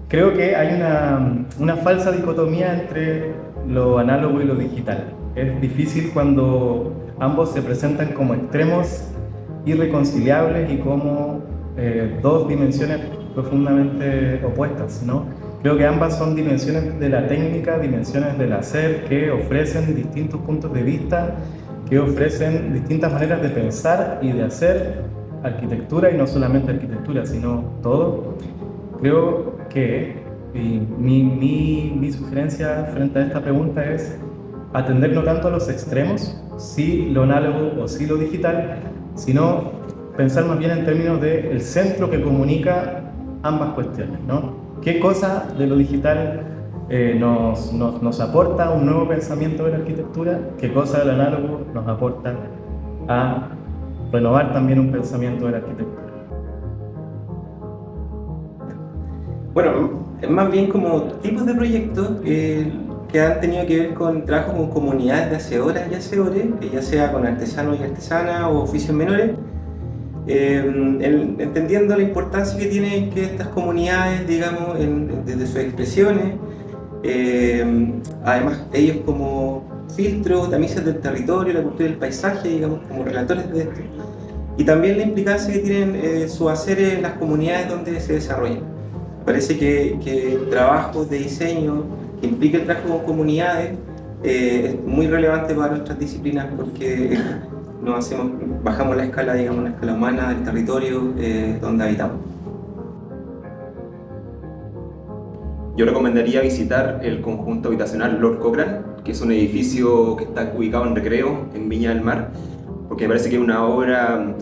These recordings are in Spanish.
Creo que hay una falsa dicotomía entre lo análogo y lo digital. Es difícil cuando ambos se presentan como extremos irreconciliables y como dos dimensiones profundamente opuestas, ¿no? Creo que ambas son dimensiones de la técnica, dimensiones del hacer, que ofrecen distintos puntos de vista, que ofrecen distintas maneras de pensar y de hacer arquitectura, y no solamente arquitectura, sino todo. Creo que mi sugerencia frente a esta pregunta es atender no tanto a los extremos, sí lo análogo o sí lo digital, sino pensar más bien en términos del centro que comunica ambas cuestiones, ¿no? ¿Qué cosa de lo digital nos aporta un nuevo pensamiento de la arquitectura? ¿Qué cosa del análogo nos aporta a renovar también un pensamiento de la arquitectura? Bueno, más bien como tipos de proyectos que han tenido que ver con trabajo con comunidades de hacedoras y hacedores, ya sea con artesanos y artesanas o oficios menores, entendiendo la importancia que tienen que estas comunidades, digamos, desde sus expresiones, además ellos como filtros, tamices del territorio, la cultura del paisaje, digamos, como relatores de esto, y también la implicancia que tienen sus haceres en las comunidades donde se desarrollan. Parece que el trabajo de diseño que implica el trabajo con comunidades es muy relevante para nuestras disciplinas porque bajamos la escala, digamos, la escala humana del territorio donde habitamos. Yo recomendaría visitar el conjunto habitacional Lord Cochrane, que es un edificio que está ubicado en Recreo, en Viña del Mar, porque me parece que es una obra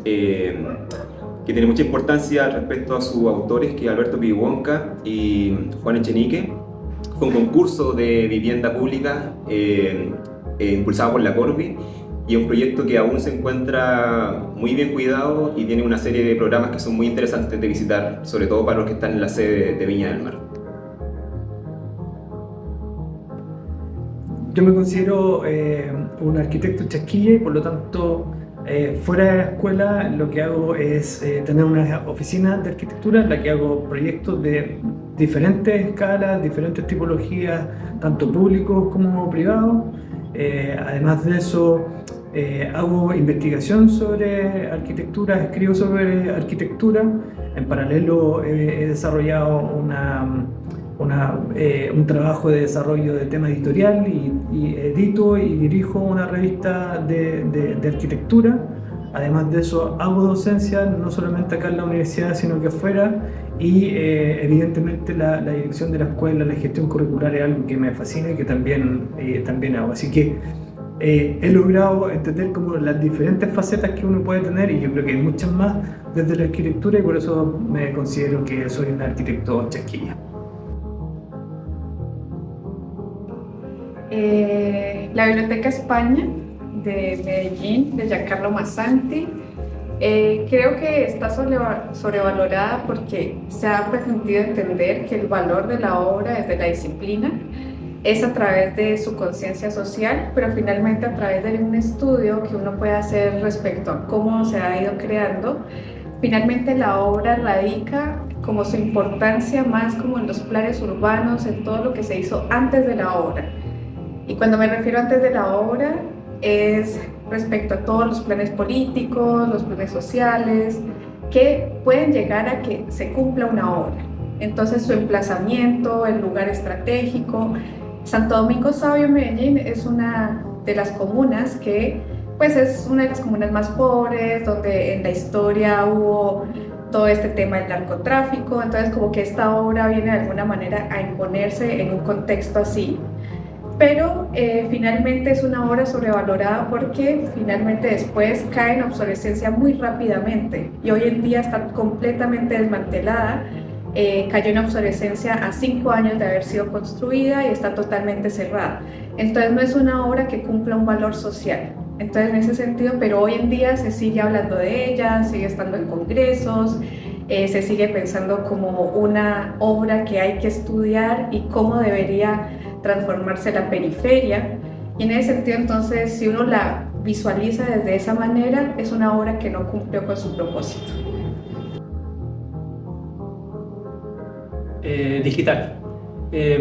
que tiene mucha importancia respecto a sus autores, que es Alberto Pibihuanca y Juan Echenique. Fue un concurso de vivienda pública impulsado por la Corby, y es un proyecto que aún se encuentra muy bien cuidado y tiene una serie de programas que son muy interesantes de visitar, sobre todo para los que están en la sede de Viña del Mar. Yo me considero un arquitecto chasquilla y por lo tanto fuera de la escuela lo que hago es tener una oficina de arquitectura en la que hago proyectos de diferentes escalas, diferentes tipologías, tanto públicos como privados. Además de eso, hago investigación sobre arquitectura, escribo sobre arquitectura. En paralelo he desarrollado un trabajo de desarrollo de tema editorial y edito y dirijo una revista de arquitectura. Además de eso, hago docencia no solamente acá en la universidad, sino que afuera, y evidentemente la dirección de la escuela, la gestión curricular es algo que me fascina y que también hago. Así que he logrado entender como las diferentes facetas que uno puede tener, y yo creo que hay muchas más desde la arquitectura, y por eso me considero que soy un arquitecto chasquilla. La Biblioteca España de Medellín, de Giancarlo Massanti, creo que está sobrevalorada porque se ha pretendido entender que el valor de la obra desde la disciplina es a través de su conciencia social, pero finalmente a través de un estudio que uno puede hacer respecto a cómo se ha ido creando. Finalmente la obra radica como su importancia más como en los planes urbanos, en todo lo que se hizo antes de la obra. Y cuando me refiero antes de la obra es respecto a todos los planes políticos, los planes sociales, que pueden llegar a que se cumpla una obra. Entonces su emplazamiento, el lugar estratégico. Santo Domingo Sabio en Medellín es una de las comunas que pues es una de las comunas más pobres, donde en la historia hubo todo este tema del narcotráfico. Entonces como que esta obra viene de alguna manera a imponerse en un contexto así. Pero finalmente es una obra sobrevalorada porque finalmente después cae en obsolescencia muy rápidamente y hoy en día está completamente desmantelada. Cayó en obsolescencia a 5 años de haber sido construida y está totalmente cerrada. Entonces no es una obra que cumpla un valor social. Entonces en ese sentido, pero hoy en día se sigue hablando de ella, sigue estando en congresos, se sigue pensando como una obra que hay que estudiar y cómo debería transformarse la periferia. Y en ese sentido, entonces, si uno la visualiza desde esa manera, es una obra que no cumplió con su propósito. digital.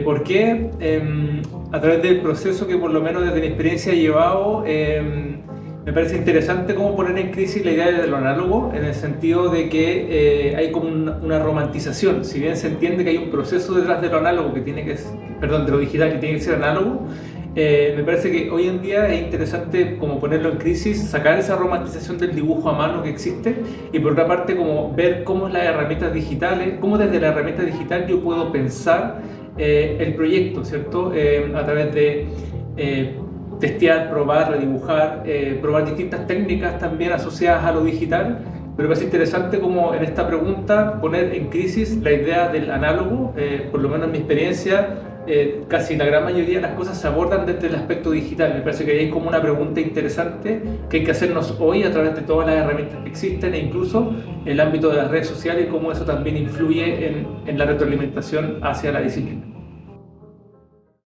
¿Por qué? A través del proceso que por lo menos desde mi experiencia he llevado, me parece interesante cómo poner en crisis la idea de lo análogo, en el sentido de que hay como una romantización. Si bien se entiende que hay un proceso detrás de lo análogo de lo digital que tiene que ser análogo, me parece que hoy en día es interesante como ponerlo en crisis, sacar esa romantización del dibujo a mano que existe y por otra parte como ver cómo las herramientas digitales, cómo desde la herramienta digital yo puedo pensar el proyecto, ¿cierto? A través de testear, probar, redibujar, probar distintas técnicas también asociadas a lo digital. Pero me parece interesante como en esta pregunta poner en crisis la idea del análogo, por lo menos en mi experiencia, casi la gran mayoría de las cosas se abordan desde el aspecto digital. Me parece que hay como una pregunta interesante que hay que hacernos hoy a través de todas las herramientas que existen e incluso el ámbito de las redes sociales y cómo eso también influye en la retroalimentación hacia la disciplina.